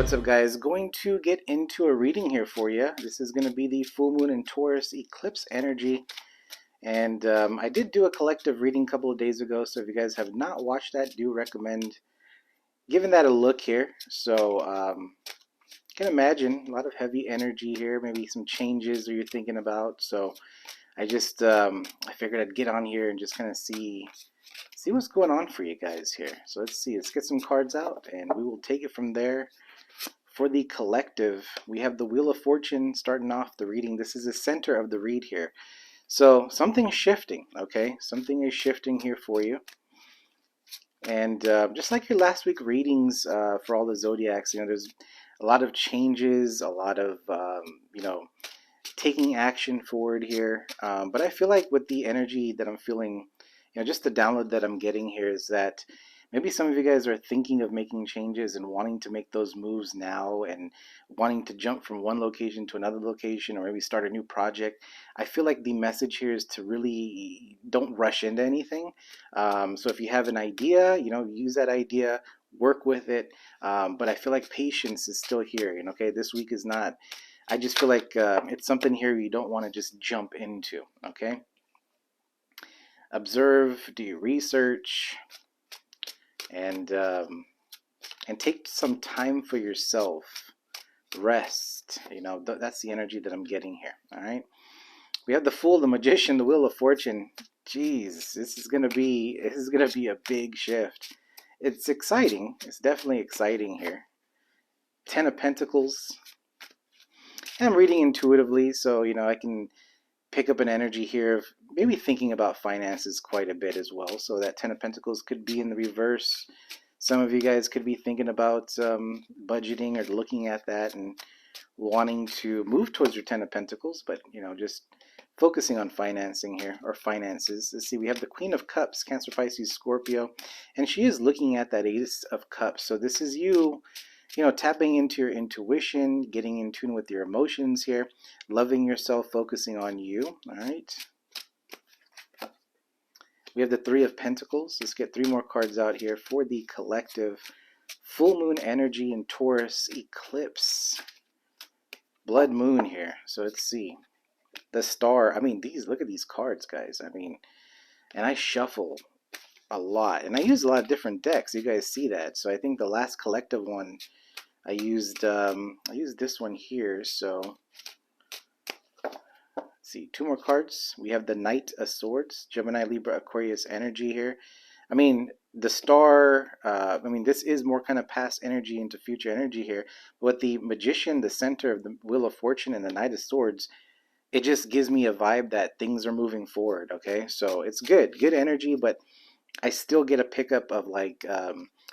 What's up, guys? Going to get into a reading here for you. This is going to be the full moon in Taurus eclipse energy. And I did do a collective reading a couple of days ago, so if you guys have not watched that, do recommend giving that a look here. So you can imagine a lot of heavy energy here, maybe some changes that you're thinking about. So I just I figured I'd get on here and just kind of see what's going on for you guys here. So let's see. Let's get some cards out, and we will take it from there. For the collective, we have the Wheel of Fortune starting off the reading. This is the center of the read here. So something's shifting, okay? Something is shifting here for you. And just like your last week readings for all the zodiacs, there's a lot of changes, a lot of, taking action forward here. But I feel like with the energy that I'm feeling, just the download that I'm getting here is that maybe some of you guys are thinking of making changes and wanting to make those moves now and wanting to jump from one location to another location or maybe start a new project. I feel like the message here is to really don't rush into anything. So if you have an idea, use that idea, work with it. But I feel like patience is still here. Okay, this week is not. I just feel like it's something here you don't want to just jump into. Okay. Observe, do your research, and take some time for yourself. Rest. That's the energy that I'm getting here. All right. We have the Fool, the Magician, the Wheel of Fortune. Jeez, this is gonna be a big shift. It's exciting. It's definitely exciting here. Ten of Pentacles. I'm reading intuitively, so I can pick up an energy here of maybe thinking about finances quite a bit as well. So that Ten of Pentacles could be in the reverse. Some of you guys could be thinking about budgeting or looking at that and wanting to move towards your Ten of Pentacles, but just focusing on financing here, or finances. Let's see, we have the Queen of Cups, Cancer, Pisces, Scorpio, and she is looking at that Ace of Cups. So this is you tapping into your intuition, getting in tune with your emotions here, loving yourself, focusing on you. All right. We have the Three of Pentacles. Let's get three more cards out here for the collective. Full moon energy in Taurus eclipse. Blood moon here. So let's see. The Star. Look at these cards, guys. And I shuffle a lot. And I use a lot of different decks. You guys see that. So I think the last collective one, I used this one here. So let's see, two more cards. We have the Knight of Swords, Gemini, Libra, Aquarius energy here. The Star, this is more kind of past energy into future energy here. But the Magician, the center of the Wheel of Fortune, and the Knight of Swords, it just gives me a vibe that things are moving forward, okay? So it's good energy, but I still get a pickup of like,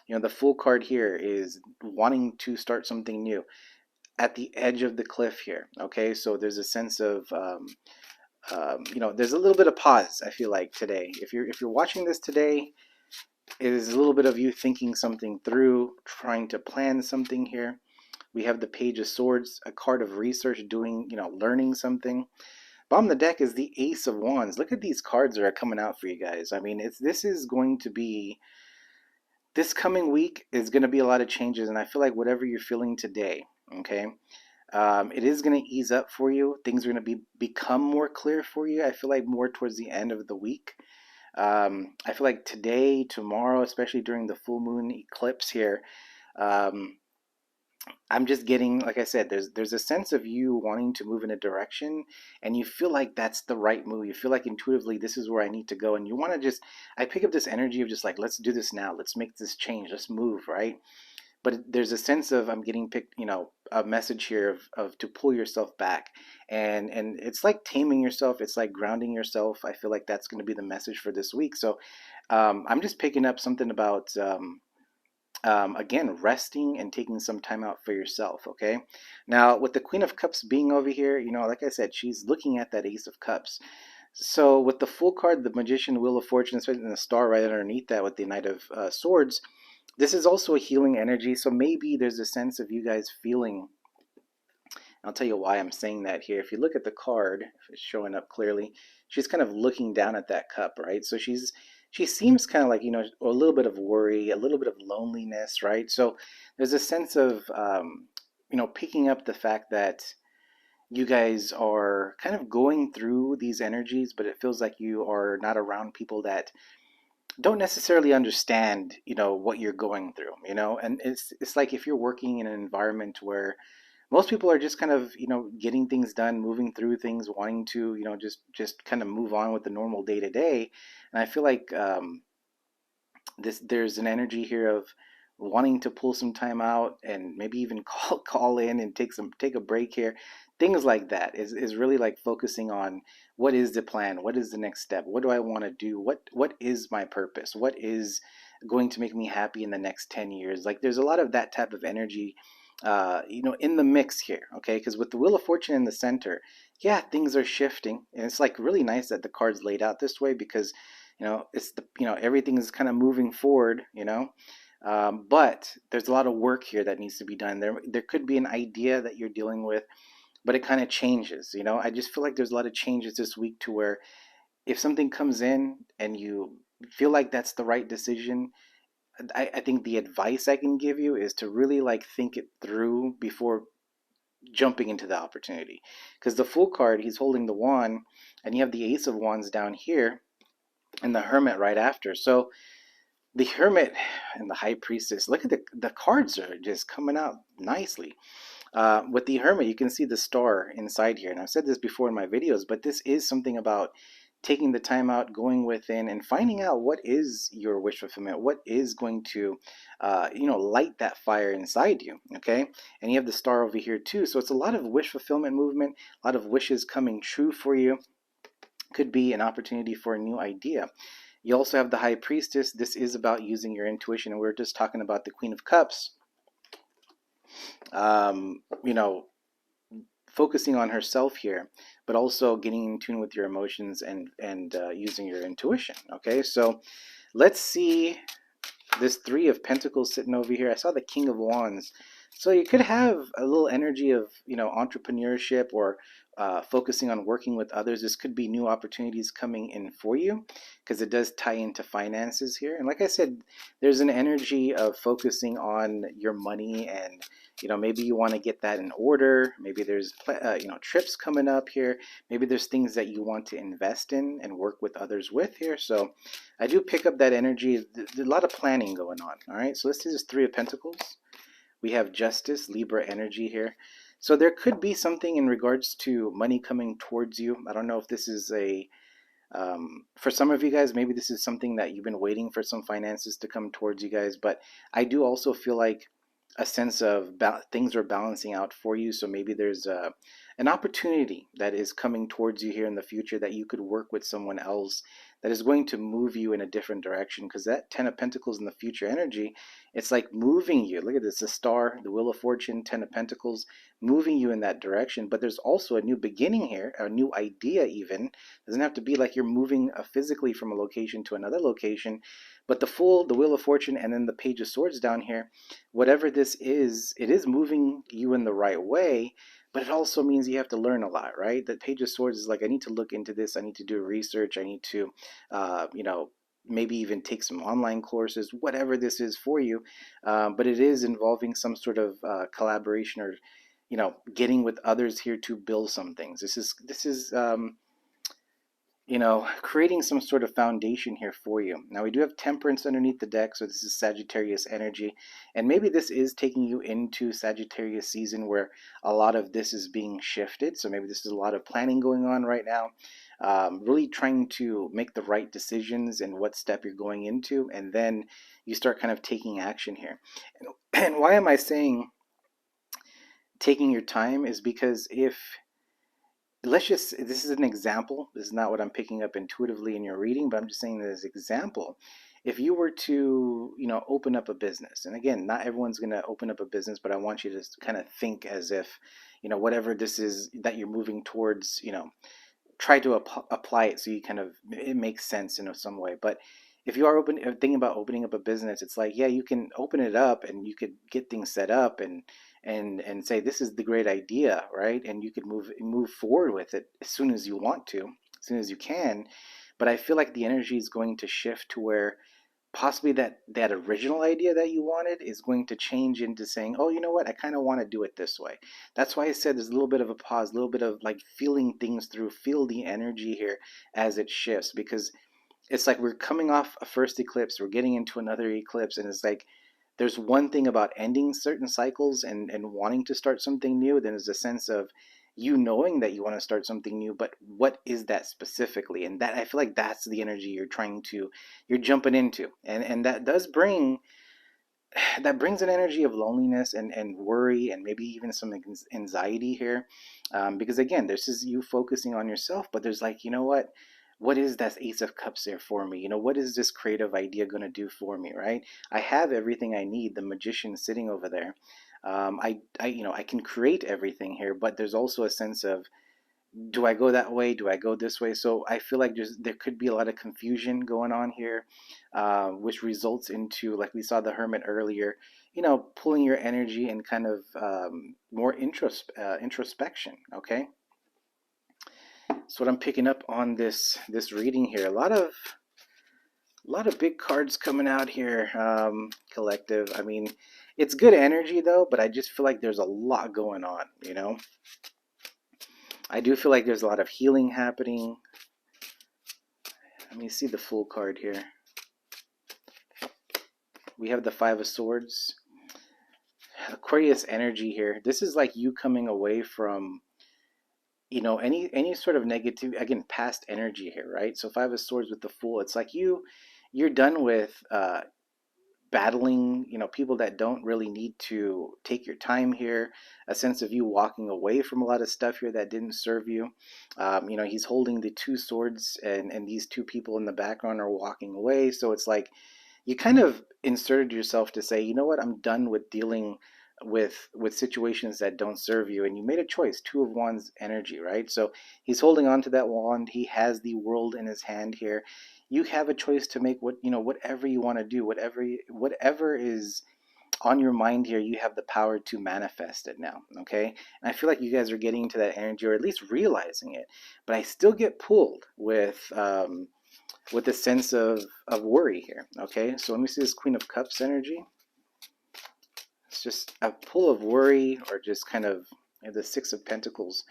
the Fool card here is wanting to start something new at the edge of the cliff here, okay? So there's a sense of, there's a little bit of pause, I feel like, today. If you're watching this today, it is a little bit of you thinking something through, trying to plan something here. We have the Page of Swords, a card of research, doing, learning something. Bottom of the deck is the Ace of Wands. Look at these cards that are coming out for you guys. This is going to be, this coming week is going to be a lot of changes, and I feel like whatever you're feeling today, okay, it is going to ease up for you. Things are going to become more clear for you. I feel like more towards the end of the week. I feel like today, tomorrow, especially during the full moon eclipse here, I'm just getting, like I said, there's a sense of you wanting to move in a direction, and you feel like that's the right move. You feel like intuitively this is where I need to go, and you want to I pick up this energy of just like, let's do this now, let's make this change, let's move, right? But there's a sense of I'm getting a message here of to pull yourself back, and it's like taming yourself, it's like grounding yourself. I feel like that's going to be the message for this week. So I'm just picking up something about again, resting and taking some time out for yourself, okay? Now, with the Queen of Cups being over here, like I said, she's looking at that Ace of Cups. So with the Fool card, the Magician, Wheel of Fortune, and the Star right underneath that with the Knight of Swords, this is also a healing energy. So maybe there's a sense of you guys feeling, I'll tell you why I'm saying that here. If you look at the card, if it's showing up clearly, she's kind of looking down at that cup, right? So she's she seems kind of like, a little bit of worry, a little bit of loneliness, right? So there's a sense of, picking up the fact that you guys are kind of going through these energies, but it feels like you are not around people that don't necessarily understand, what you're going through, and it's like if you're working in an environment where most people are just kind of, getting things done, moving through things, wanting to, just kind of move on with the normal day to day. And I feel like there's an energy here of wanting to pull some time out and maybe even call in and take a break here. Things like that is really like focusing on what is the plan, what is the next step, what do I want to do, what is my purpose, what is going to make me happy in the next 10 years. Like there's a lot of that type of energy in the mix here, okay? Because with the Wheel of Fortune in the center, yeah, things are shifting, and it's like really nice that the card's laid out this way because it's everything is kind of moving forward, but there's a lot of work here that needs to be done. There could be an idea that you're dealing with, but it kind of changes. I just feel like there's a lot of changes this week to where if something comes in and you feel like that's the right decision, I think the advice I can give you is to really like think it through before jumping into the opportunity. Because the Fool card, he's holding the wand, and you have the Ace of Wands down here and the Hermit right after. So the Hermit and the High Priestess, look at the cards are just coming out nicely. With the Hermit, you can see the star inside here. And I've said this before in my videos, but this is something about taking the time out, going within, and finding out what is your wish fulfillment, what is going to, light that fire inside you. Okay, and you have the star over here too. So it's a lot of wish fulfillment movement, a lot of wishes coming true for you. Could be an opportunity for a new idea. You also have the High Priestess. This is about using your intuition, and we are just talking about the Queen of Cups. Um, you know, focusing on herself here, but also getting in tune with your emotions and using your intuition. Okay, so let's see this Three of Pentacles sitting over here. I saw the King of Wands. So you could have a little energy of, entrepreneurship or focusing on working with others. This could be new opportunities coming in for you because it does tie into finances here. And like I said, there's an energy of focusing on your money and, maybe you want to get that in order. Maybe there's, trips coming up here. Maybe there's things that you want to invest in and work with others with here. So I do pick up that energy. There's a lot of planning going on. All right. So let's do this Three of Pentacles. We have Justice, Libra energy here. So there could be something in regards to money coming towards you. I don't know if this is for some of you guys, maybe this is something that you've been waiting for some finances to come towards you guys. But I do also feel like a sense of things are balancing out for you. So maybe there's an opportunity that is coming towards you here in the future that you could work with someone else that is going to move you in a different direction. Because that Ten of Pentacles in the future energy, it's like moving you. Look at this, the Star, the Wheel of Fortune, Ten of Pentacles, moving you in that direction. But there's also a new beginning here, a new idea even. It doesn't have to be like you're moving physically from a location to another location. But the Fool, the Wheel of Fortune, and then the Page of Swords down here, whatever this is, it is moving you in the right way, but it also means you have to learn a lot, right? The Page of Swords is like, I need to look into this, I need to do research, I need to, maybe even take some online courses, whatever this is for you. But it is involving some sort of collaboration or, getting with others here to build some things. This is creating some sort of foundation here for you. Now we do have Temperance underneath the deck, so this is Sagittarius energy, and maybe this is taking you into Sagittarius season where a lot of this is being shifted. So maybe this is a lot of planning going on right now, really trying to make the right decisions and what step you're going into, and then you start kind of taking action here. And why am I saying taking your time is because if this is an example, this is not what I'm picking up intuitively in your reading, but I'm just saying this example. If you were to open up a business, and again, not everyone's going to open up a business, but I want you to kind of think as if whatever this is that you're moving towards, try to apply it so you kind of it makes sense in some way. But if you are thinking about opening up a business, it's like, yeah, you can open it up and you could get things set up and say this is the great idea, right? And you could move forward with it as soon as you want to, as soon as you can. but I feel like the energy is going to shift to where possibly that original idea that you wanted is going to change into saying, oh, you know what, I kind of want to do it this way. That's why I said there's a little bit of a pause, a little bit of like feeling things through, feel the energy here as it shifts, because it's like we're coming off a first eclipse, we're getting into another eclipse, and it's like there's one thing about ending certain cycles and wanting to start something new. Then there's a sense of you knowing that you want to start something new, but what is that specifically? And that, I feel like that's the energy you're jumping into, and that does bring that brings an energy of loneliness and worry and maybe even some anxiety here, because again, this is you focusing on yourself, but there's like, you know what is that Ace of Cups there for me? What is this creative idea going to do for me, right? I have everything I need, the magician sitting over there. I can create everything here, but there's also a sense of, do I go that way? Do I go this way? So I feel like there could be a lot of confusion going on here, which results into, like we saw the Hermit earlier, pulling your energy and kind of more introspection. Okay, so what I'm picking up on this reading here, a lot of big cards coming out here, collective. I mean, it's good energy though, but I just feel like there's a lot going on. I do feel like there's a lot of healing happening. Let me see the full card here. We have the Five of Swords. Aquarius energy here. This is like you coming away from, any sort of negative, again, past energy here, right? So Five of Swords with the Fool. It's like you're done with battling, people that don't really need to take your time here. A sense of you walking away from a lot of stuff here that didn't serve you. He's holding the two swords, and these two people in the background are walking away. So it's like you kind of inserted yourself to say, you know what, I'm done with dealing with situations that don't serve you, and you made a choice. Two of Wands energy, right? So he's holding on to that wand. He has the world in his hand here. You have a choice to make whatever you want to do, whatever is on your mind here. You have the power to manifest it now. Okay, and I feel like you guys are getting into that energy, or at least realizing it. But I still get pulled with a sense of worry here. Okay, so let me see this Queen of Cups energy. It's just a pull of worry, or just kind of the Six of Pentacles.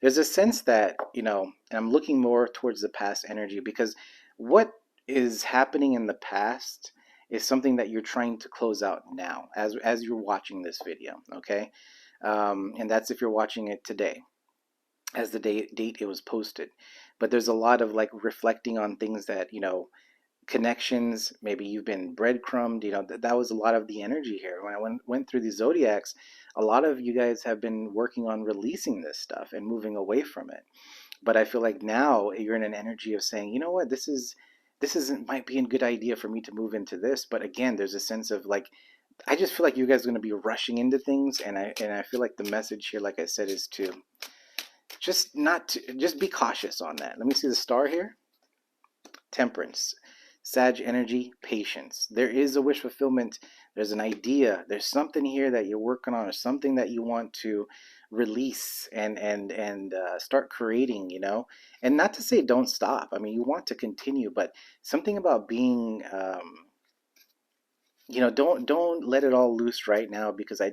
There's a sense that, and I'm looking more towards the past energy, because what is happening in the past is something that you're trying to close out now as you're watching this video. Okay, and that's if you're watching it today, as the date it was posted. But there's a lot of like reflecting on things that, connections, maybe you've been breadcrumbed. That was a lot of the energy here. When I went through the zodiacs, a lot of you guys have been working on releasing this stuff and moving away from it. But I feel like now you're in an energy of saying, you know what, this isn't might be a good idea for me to move into this. But again, there's a sense of like, I just feel like you guys are going to be rushing into things, and I feel like the message here, like I said, is to just be cautious on that. Let me see the star here. Temperance, Sag energy, patience. There is a wish fulfillment. There's an idea. There's something here that you're working on, or something that you want to release and start creating. And not to say don't stop. I mean, you want to continue, but something about being, don't let it all loose right now, because I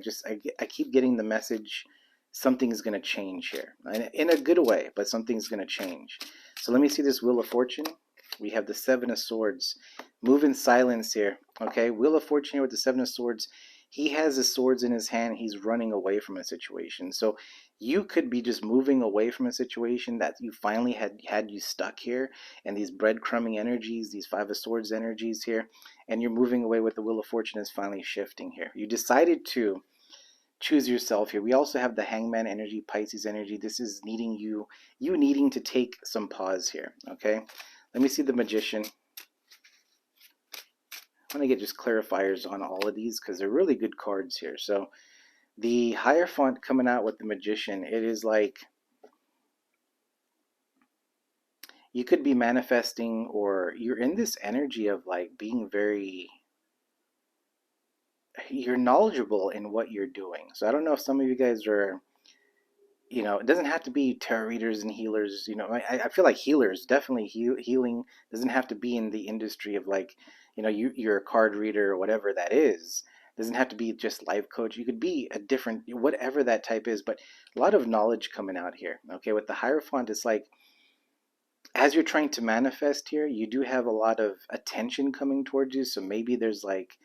keep getting the message something's going to change here in a good way, but something's going to change. So let me see this Wheel of Fortune. We have the Seven of Swords. Move in silence here. Okay, Wheel of Fortune here with the Seven of Swords. He has the swords in his hand. He's running away from a situation. So you could be just moving away from a situation that you finally had you stuck here, and these breadcrumbing energies, these Five of Swords energies here, and you're moving away with the Wheel of Fortune is finally shifting here. You decided to choose yourself here. We also have the Hangman energy, Pisces energy. This is you needing to take some pause here. Okay, let me see the Magician. I want to get just clarifiers on all of these, because they're really good cards here. So the Hierophant coming out with the Magician, it is like you could be manifesting, or you're in this energy of like being you're knowledgeable in what you're doing. So I don't know if some of you guys are it doesn't have to be tarot readers and healers. I feel like healers definitely healing doesn't have to be in the industry of like, you're a card reader or whatever that is. Doesn't have to be just life coach. You could be a different, whatever that type is, but a lot of knowledge coming out here. Okay, with the Hierophant, it's like as you're trying to manifest here, you do have a lot of attention coming towards you. So maybe there's like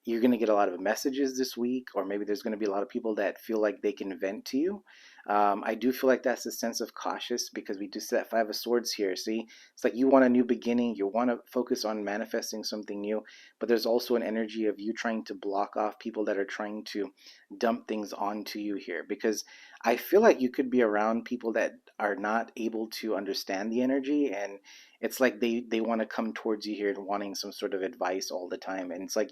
you're going to get a lot of messages this week, or maybe there's going to be a lot of people that feel like they can vent to you. I do feel like that's a sense of cautious because we just see that Five of Swords here. See, it's like you want a new beginning, you want to focus on manifesting something new, but there's also an energy of you trying to block off people that are trying to dump things onto you here, because I feel like you could be around people that are not able to understand the energy, and it's like they want to come towards you here and wanting some sort of advice all the time, and it's like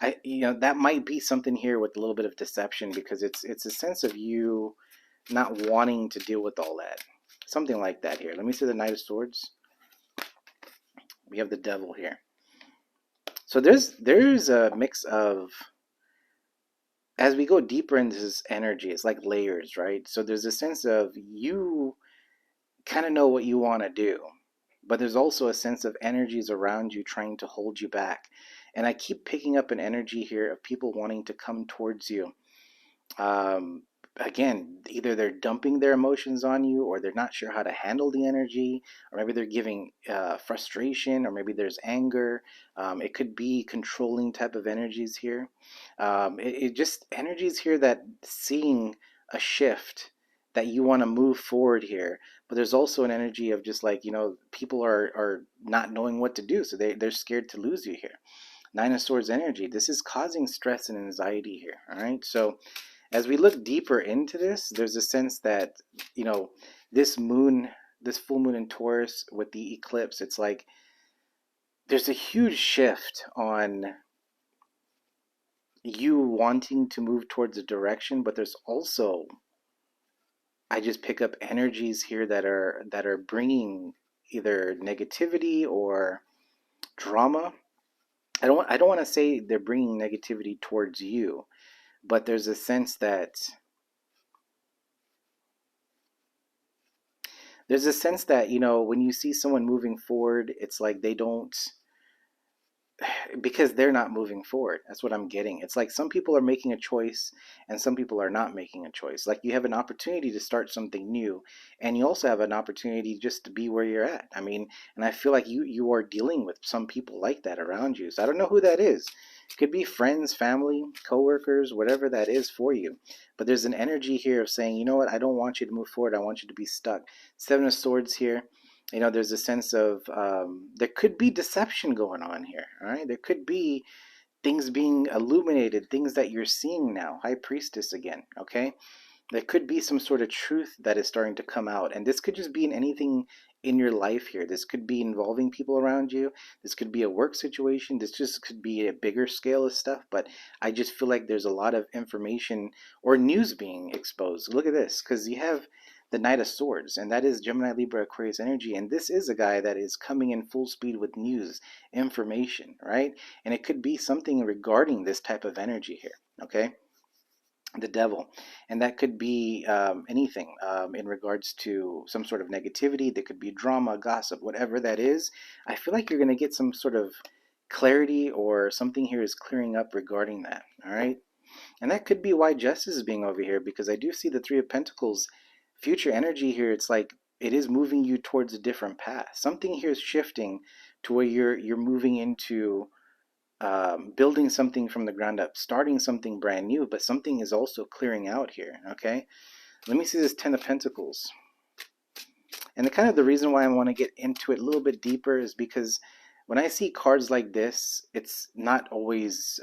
that might be something here with a little bit of deception, because it's a sense of you not wanting to deal with all that, something like that here. Let me see the Knight of Swords. We have the Devil here. So there's a mix of, as we go deeper into this energy, it's like layers, right? So there's a sense of you kind of know what you want to do, but there's also a sense of energies around you trying to hold you back. And I keep picking up an energy here of people wanting to come towards you. um, Again, either they're dumping their emotions on you, or they're not sure how to handle the energy, or maybe they're giving frustration, or maybe there's anger. It could be controlling type of energies here. It just energies here that seeing a shift, that you want to move forward here, but there's also an energy of just like, people are not knowing what to do, so they're scared to lose you here. Nine of Swords energy, this is causing stress and anxiety here. All right, so as we look deeper into this, there's a sense that, you know, this moon, this full moon in Taurus with the eclipse, it's like there's a huge shift on you wanting to move towards a direction, but there's also, I just pick up energies here that are bringing either negativity or drama. I don't want to say they're bringing negativity towards you, but there's a sense that when you see someone moving forward, it's like they don't, because they're not moving forward. That's what I'm getting. It's like some people are making a choice and some people are not making a choice. Like you have an opportunity to start something new, and you also have an opportunity just to be where you're at. I mean, and I feel like you are dealing with some people like that around you. So I don't know who that is. It could be friends, family, coworkers, whatever that is for you. But there's an energy here of saying, you know what, I don't want you to move forward. I want you to be stuck. Seven of Swords here. There's a sense of there could be deception going on here. All right, there could be things being illuminated, things that you're seeing now. High Priestess again. Okay, there could be some sort of truth that is starting to come out, and this could just be in anything in your life here. This could be involving people around you. This could be a work situation. This just could be a bigger scale of stuff, but I just feel like there's a lot of information or news being exposed. Look at this, because you have the Knight of Swords, and that is Gemini, Libra, Aquarius energy, and this is a guy that is coming in full speed with news, information, right? And it could be something regarding this type of energy here. Okay, the Devil, and that could be anything in regards to some sort of negativity. There could be drama, gossip, whatever that is. I feel like you're going to get some sort of clarity, or something here is clearing up regarding that. All right, and that could be why justice is being over here, because I do see the Three of Pentacles future energy here. It's like it is moving you towards a different path. Something here is shifting to where you're moving into building something from the ground up, starting something brand new, but something is also clearing out here. Okay, let me see this Ten of Pentacles. And the reason why I want to get into it a little bit deeper is because when I see cards like this, it's not always,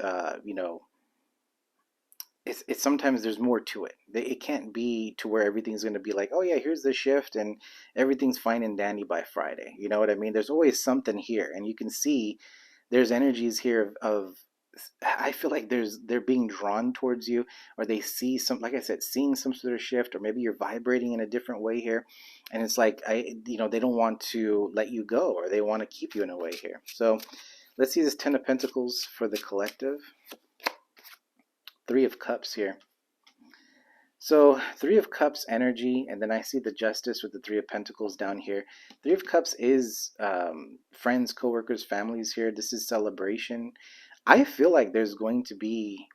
it's sometimes there's more to it. It can't be to where everything's going to be like, oh yeah, here's the shift and everything's fine and dandy by Friday. You know what I mean? There's always something here, and you can see there's energies here of I feel like they're being drawn towards you, or they see some, like I said, seeing some sort of shift, or maybe you're vibrating in a different way here, and it's like they don't want to let you go, or they want to keep you in a way here. So let's see this Ten of Pentacles for the collective. Three of Cups here. So, Three of Cups energy, and then I see the Justice with the Three of Pentacles down here. Three of Cups is friends, coworkers, families here. This is celebration. I feel like there's going to be,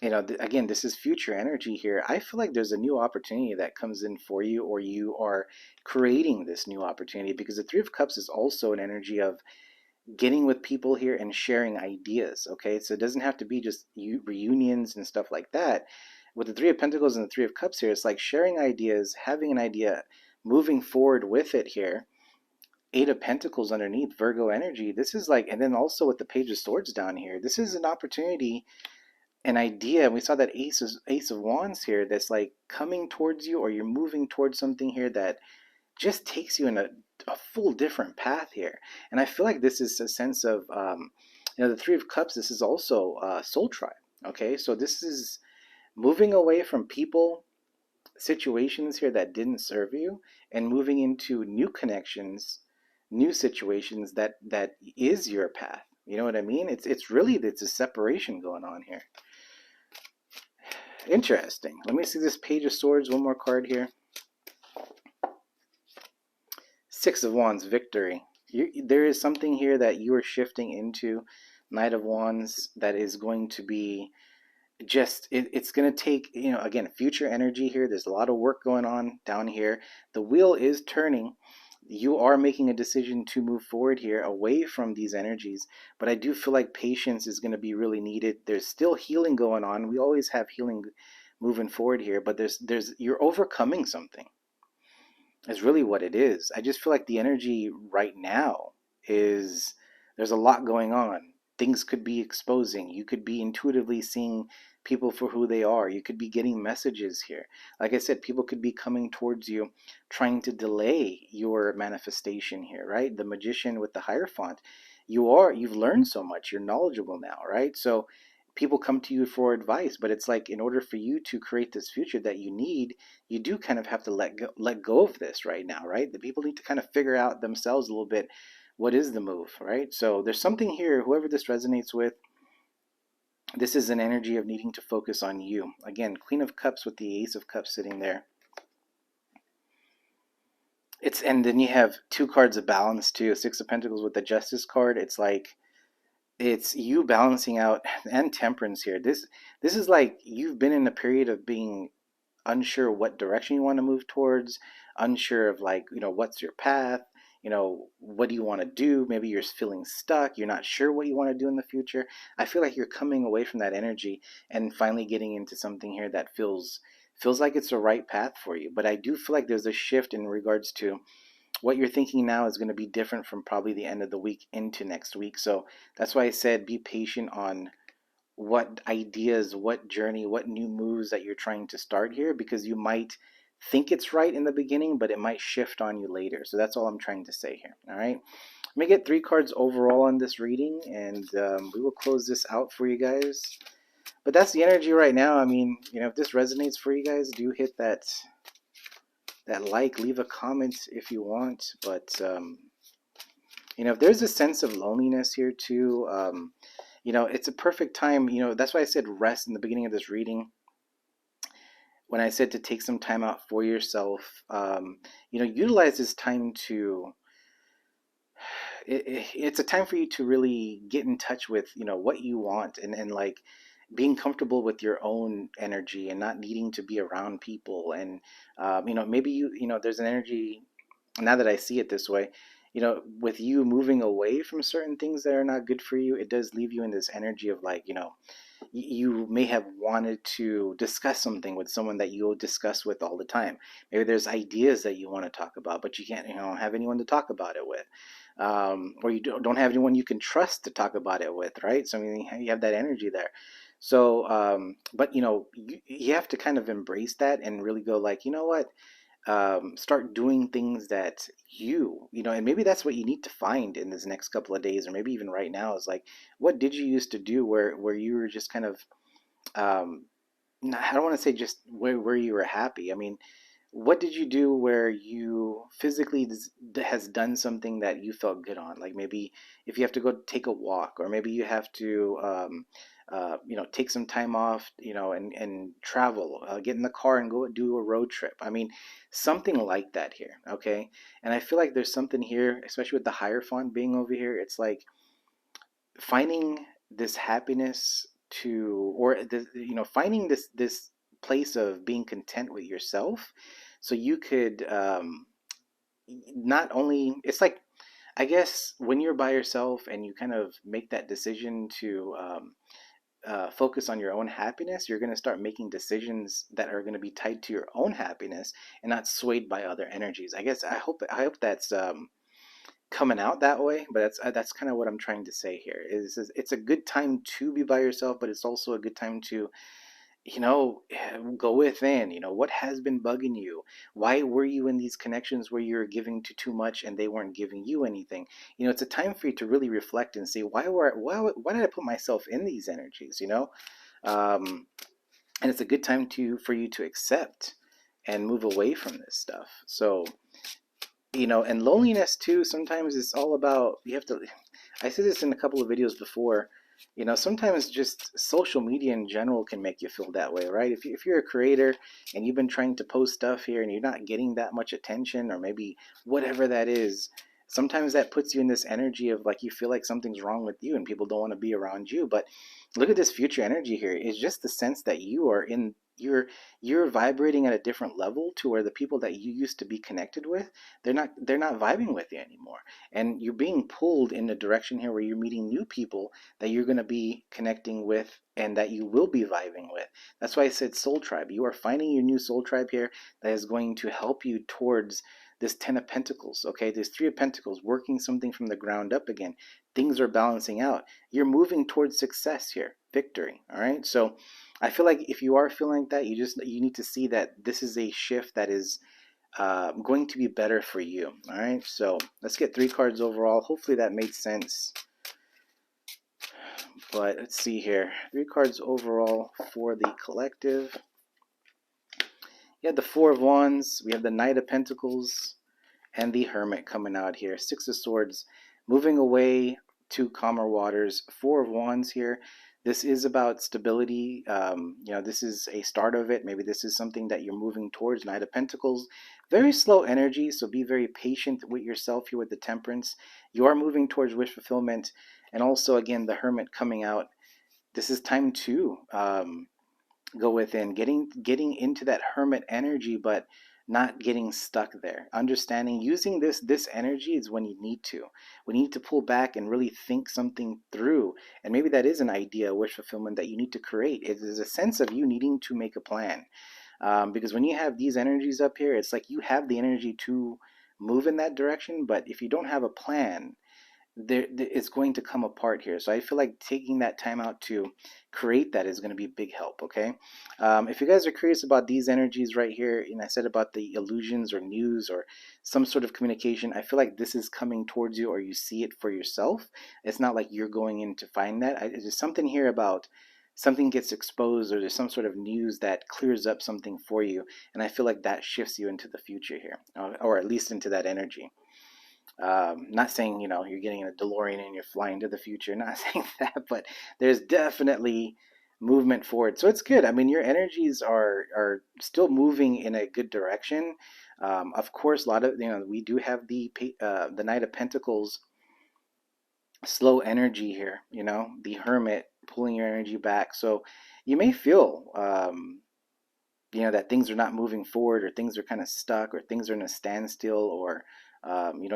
again, this is future energy here. I feel like there's a new opportunity that comes in for you, or you are creating this new opportunity, because the Three of Cups is also an energy of getting with people here and sharing ideas. Okay, so it doesn't have to be just reunions and stuff like that. With the Three of Pentacles and the Three of Cups here, it's like sharing ideas, having an idea, moving forward with it here. Eight of Pentacles underneath, Virgo energy. This is like, and then also with the Page of Swords down here, this is an opportunity, an idea. We saw that Ace of Wands here, that's like coming towards you, or you're moving towards something here that just takes you in a full different path here. And I feel like this is a sense of, the Three of Cups, this is also soul tribe. Okay, so this is moving away from people, situations here that didn't serve you, and moving into new connections, new situations that is your path. You know what I mean? It's really, it's a separation going on here. Interesting. Let me see this Page of Swords, one more card here. Six of Wands, victory. There is something here that you are shifting into. Knight of Wands, that is going to be just, it's going to take, again, future energy here. There's a lot of work going on down here. The wheel is turning. You are making a decision to move forward here away from these energies, but I do feel like patience is going to be really needed. There's still healing going on. We always have healing moving forward here, but you're overcoming something is really what it is. I just feel like the energy right now is, there's a lot going on. Things could be exposing. You could be intuitively seeing people for who they are. You could be getting messages here. Like I said, people could be coming towards you, trying to delay your manifestation here, right? The Magician with the Hierophant. You've learned so much. You're knowledgeable now, right? So people come to you for advice, but it's like, in order for you to create this future that you need, you do kind of have to let go of this right now, right? The people need to kind of figure out themselves a little bit, what is the move, right? So there's something here, whoever this resonates with, this is an energy of needing to focus on you. Again, Queen of Cups with the Ace of Cups sitting there. And then you have two cards of balance too. Six of Pentacles with the Justice card. It's like, it's you balancing out, and Temperance here. This is like, you've been in a period of being unsure what direction you want to move towards, unsure of, like, what's your path, what do you want to do? Maybe you're feeling stuck, you're not sure what you want to do in the future. I feel like you're coming away from that energy and finally getting into something here that feels like it's the right path for you. But I do feel like there's a shift in regards to what you're thinking now is going to be different from probably the end of the week into next week. So that's why I said be patient on what ideas, what journey, what new moves that you're trying to start here, because you might think it's right in the beginning, but it might shift on you later. So that's all I'm trying to say here. All right. Let me get 3 cards overall on this reading, and we will close this out for you guys. But that's the energy right now. I mean, if this resonates for you guys, do hit that like, leave a comment if you want. But if there's a sense of loneliness here too, it's a perfect time. That's why I said rest in the beginning of this reading. When I said to take some time out for yourself, utilize this time to, it's a time for you to really get in touch with, what you want, and like being comfortable with your own energy and not needing to be around people. And, maybe there's an energy, now that I see it this way, with you moving away from certain things that are not good for you, it does leave you in this energy of, like, you may have wanted to discuss something with someone that you'll discuss with all the time. Maybe there's ideas that you want to talk about, but you can't, have anyone to talk about it with. Or you don't have anyone you can trust to talk about it with, right? So, I mean, you have that energy there. So, but, you have to kind of embrace that and really go, like, you know what? Start doing things that and maybe that's what you need to find in this next couple of days, or maybe even right now, is like, what did you used to do where you were just kind of, I don't want to say just where you were happy. I mean, what did you do where you physically has done something that you felt good on? Like, maybe if you have to go take a walk, or maybe you have to take some time off, and travel, get in the car and go do a road trip. I mean, something like that here, okay? And I feel like there's something here, especially with the higher font being over here. It's like finding this happiness or finding this place of being content with yourself, so you could not only, it's like, I guess when you're by yourself and you kind of make that decision to focus on your own happiness, you're going to start making decisions that are going to be tied to your own happiness and not swayed by other energies. I guess I hope that's coming out that way, but that's kind of what I'm trying to say here. Is it's a good time to be by yourself, but it's also a good time to go within. What has been bugging you? Why were you in these connections where you're giving to too much and they weren't giving you anything? It's a time for you to really reflect and say, why did I put myself in these energies? um, and it's a good time for you to accept and move away from this stuff. So, and loneliness too, sometimes it's all about, you have to, I said this in a couple of videos before, sometimes just social media in general can make you feel that way, right? If you're a creator and you've been trying to post stuff here and you're not getting that much attention, or maybe whatever that is, sometimes that puts you in this energy of like you feel like something's wrong with you and people don't want to be around you. But look at this future energy here. It's just the sense that you're vibrating at a different level to where the people that you used to be connected with, they're not vibing with you anymore, and you're being pulled in a direction here where you're meeting new people that you're going to be connecting with and that you will be vibing with. That's why I said soul tribe. You are finding your new soul tribe here that is going to help you towards this 10 of Pentacles, okay? This 3 of Pentacles, working something from the ground up again. Things are balancing out. You're moving towards success here, victory, all right? So I feel like if you are feeling like that, you need to see that this is a shift that is going to be better for you, all right? So let's get 3 cards overall. Hopefully that made sense. But let's see here. 3 cards overall for the collective. You have the 4 of Wands. We have the Knight of Pentacles and the Hermit coming out here. 6 of Swords, moving away to calmer waters. 4 of Wands here. This is about stability. This is a start of it. Maybe this is something that you're moving towards. Knight of Pentacles, very slow energy, so be very patient with yourself here with the Temperance. You are moving towards wish fulfillment. And also, again, the Hermit coming out. This is time to go within, getting into that hermit energy, but not getting stuck there. Understanding, using this energy is when you need to. When you need to pull back and really think something through. And maybe that is an idea, a wish fulfillment that you need to create. It is a sense of you needing to make a plan. Because when you have these energies up here, it's like you have the energy to move in that direction, but if you don't have a plan, it's going to come apart here. So I feel like taking that time out to create that is going to be a big help. Okay, if you guys are curious about these energies right here, and I said about the illusions or news or some sort of communication, I feel like this is coming towards you, or you see it for yourself. It's not like you're going in to find that. There's something here about something gets exposed, or there's some sort of news that clears up something for you, and I feel like that shifts you into the future here, or at least into that energy. Not saying you're getting in a DeLorean and you're flying to the future. Not saying that, but there's definitely movement forward. So it's good. I mean, your energies are still moving in a good direction. Of course, a lot of we do have the Knight of Pentacles, slow energy here. The Hermit pulling your energy back. So you may feel that things are not moving forward, or things are kind of stuck, or things are in a standstill, or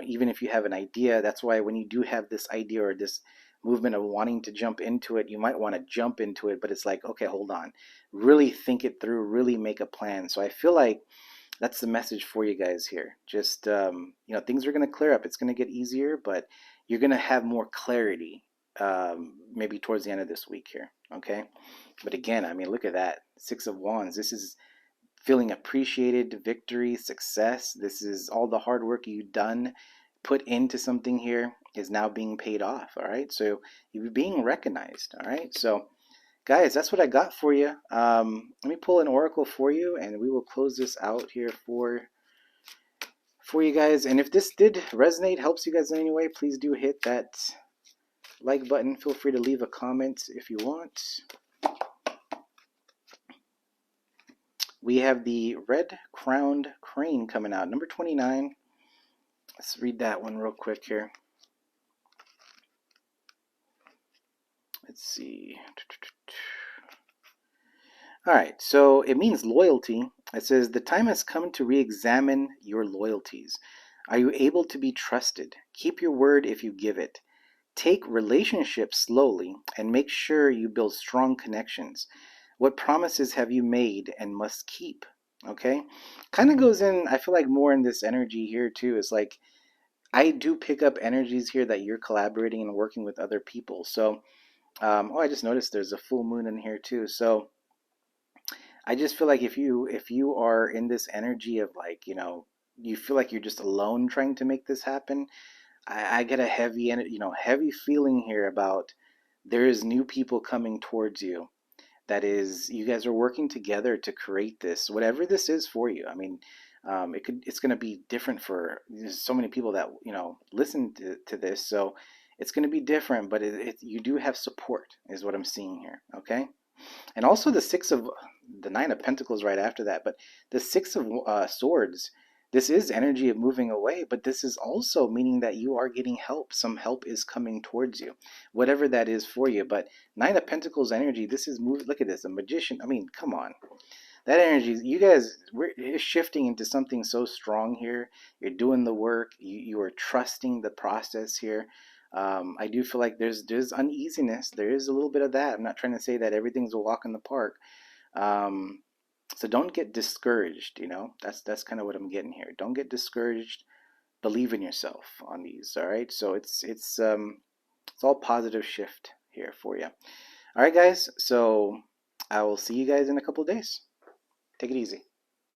even if you have an idea. That's why when you do have this idea or this movement of wanting to jump into it, you might want to jump into it, but it's like, okay, hold on, really think it through, really make a plan. So I feel like that's the message for you guys here. Just things are going to clear up. It's going to get easier, but you're going to have more clarity maybe towards the end of this week here. Okay, but again, I mean, look at that 6 of Wands. This is feeling appreciated, victory, success. This is all the hard work you've done, put into something here, is now being paid off. All right, so you're being recognized. All right, so guys, that's what I got for you. Let me pull an oracle for you, and we will close this out here for you guys. And if this did resonate, helps you guys in any way, please do hit that like button. Feel free to leave a comment if you want. We have the red-crowned crane coming out, number 29. Let's read that one real quick here. Let's see. All right, so it means loyalty. It says, the time has come to re-examine your loyalties. Are you able to be trusted? Keep your word if you give it. Take relationships slowly and make sure you build strong connections. What promises have you made and must keep? Okay, kind of goes in, I feel like, more in this energy here too. It's like I do pick up energies here that you're collaborating and working with other people. So, oh, I just noticed there's a full moon in here too. So I just feel like if you are in this energy of, like, you feel like you're just alone trying to make this happen, I get a heavy, heavy feeling here about there is new people coming towards you. That is, you guys are working together to create this, whatever this is for you. I mean, it's going to be different for, there's so many people that listen to this, so it's going to be different. But you do have support, is what I'm seeing here. Okay, and also the Nine of Pentacles right after that, but the Six of Swords. This is energy of moving away, but this is also meaning that you are getting help. Some help is coming towards you, whatever that is for you. But Nine of Pentacles energy, this is moving. Look at this, a magician. I mean, come on. That energy, you guys, it's shifting into something so strong here. You're doing the work. You are trusting the process here. I do feel like there's uneasiness. There is a little bit of that. I'm not trying to say that everything's a walk in the park. Um, so don't get discouraged. That's kind of what I'm getting here. Don't get discouraged. Believe in yourself on these. All right. So it's all positive shift here for you. All right, guys. So I will see you guys in a couple of days. Take it easy.